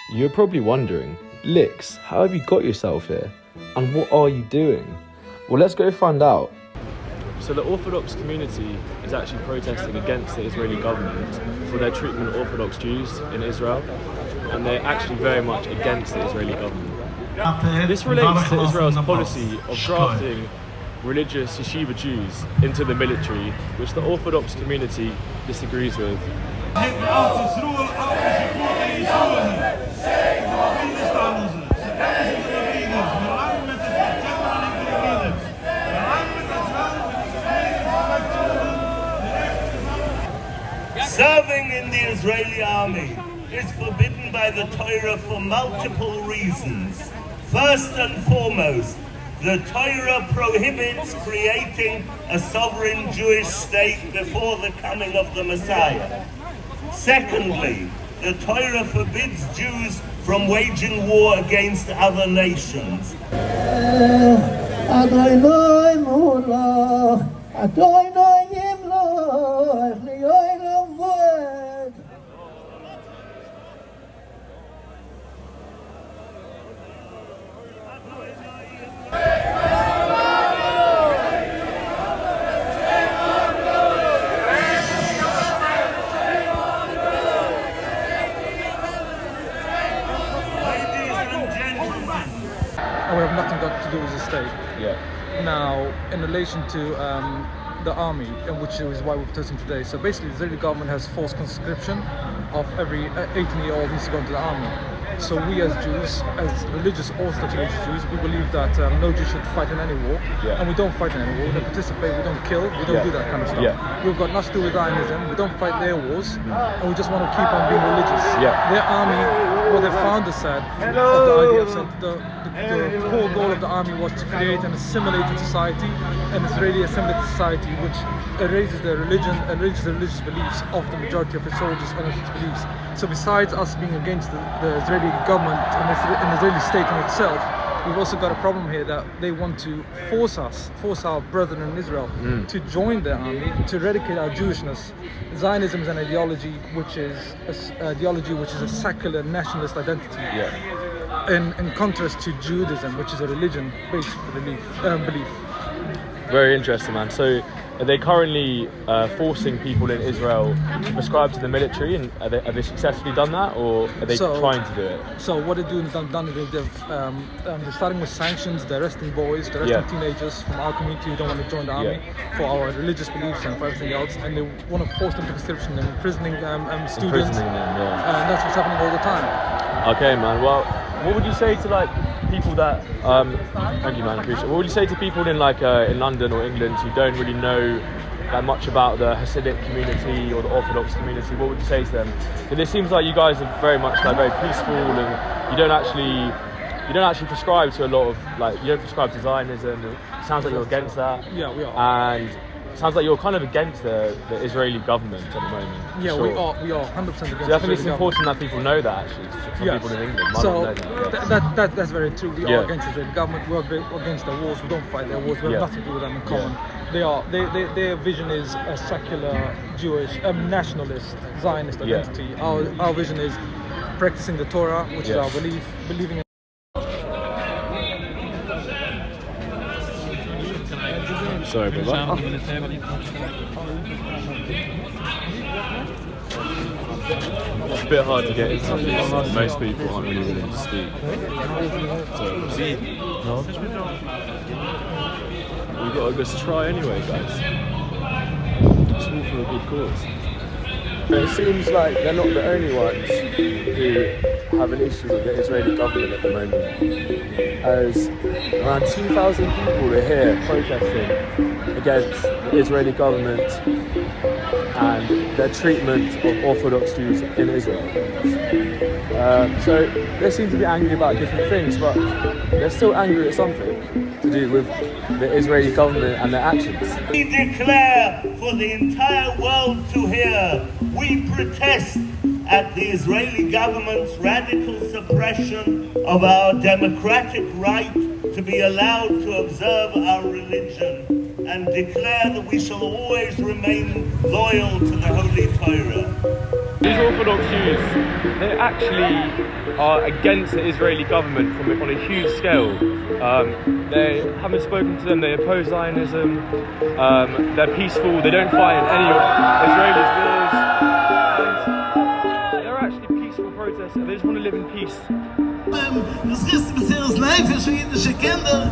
You're probably wondering, Lix, how have you got yourself here? And what are you doing? Well, let's go find out. So the Orthodox community is actually protesting against the Israeli government for their treatment of Orthodox Jews in Israel, and they're actually very much against the Israeli government. This relates to Israel's policy of drafting religious yeshiva Jews into the military, which the Orthodox community disagrees with. Serving in the Israeli army is forbidden by the Torah for multiple reasons. First and foremost, the Torah prohibits creating a sovereign Jewish state before the coming of the Messiah. Secondly, the Torah forbids Jews from waging war against other nations. And we have nothing got to do with the state. Yeah. Now, in relation to the army, and which is why we're protesting today. So basically, the Israeli government has forced conscription of every 18-year-old needs to go into the army. So we as Jews, as religious Orthodox religious Jews, we believe that no Jew should fight in any war, and we don't fight in any war. We don't participate, we don't kill, we don't do that kind of stuff. We've got nothing to do with Zionism, we don't fight their wars, and we just want to keep on being religious. Their army, what their founder said, of the idea of the core goal of the army was to create an assimilated society, an Israeli assimilated society which erases the religion, erases the religious beliefs of the majority of its soldiers and its beliefs. So besides us being against the Israeli government and the Israeli state in itself, we've also got a problem here that they want to force our brethren in Israel to join their army, to eradicate our Jewishness. Zionism is an ideology which is a secular nationalist identity. In contrast to Judaism, which is a religion-based belief. Very interesting, man. So are they currently forcing people in Israel to prescribe to the military, and have they successfully done that, or are they trying to do it? So what they're doing is they're starting with sanctions. They're arresting boys, they're arresting teenagers from our community who don't want to join the army for our religious beliefs and for everything else, and they want to force them to conscription and imprisoning students. Imprisoning them, and that's what's happening all the time. Okay, man. Well, what would you say to like people that thank you, man, appreciate it. What would you say to people in in London or England who don't really know that much about the Hasidic community or the Orthodox community? What would you say to them? Because it seems like you guys are very much very peaceful, and you don't actually prescribe to a lot of you don't prescribe to Zionism. It sounds like you're against that. Yeah, we are. And it sounds like you're kind of against the Israeli government at the moment. Yeah, sure. we are 100% against. So I think it's important that people know that actually. Some people in England might not know that. That's very true. We are against the Israeli government. We're against their wars. We don't fight their wars. We have nothing to do with them in common. Their vision is a secular Jewish nationalist Zionist identity. Our vision is practicing the Torah, which is our believing in. Sorry, brother. It's a bit hard to get into because most people aren't really willing to speak. So, we've got to just try anyway, guys. It's all for a good cause. But it seems like they're not the only ones who have an issue with the Israeli government at the moment, as around 2,000 people are here protesting against the Israeli government and their treatment of Orthodox Jews in Israel. So they seem to be angry about different things, but they're still angry at something to do with the Israeli government and their actions. We declare for the entire world to hear, we protest at the Israeli government's radical suppression of our democratic right to be allowed to observe our religion, and declare that we shall always remain loyal to the Holy Torah. These Orthodox Jews, they actually are against the Israeli government on a huge scale. They haven't spoken to them, they oppose Zionism, they're peaceful, they don't fight in any of Israelis' wars, and they're actually peaceful protesters, they just want to live in peace. Das ist bisher das Life für jüdische Kinder.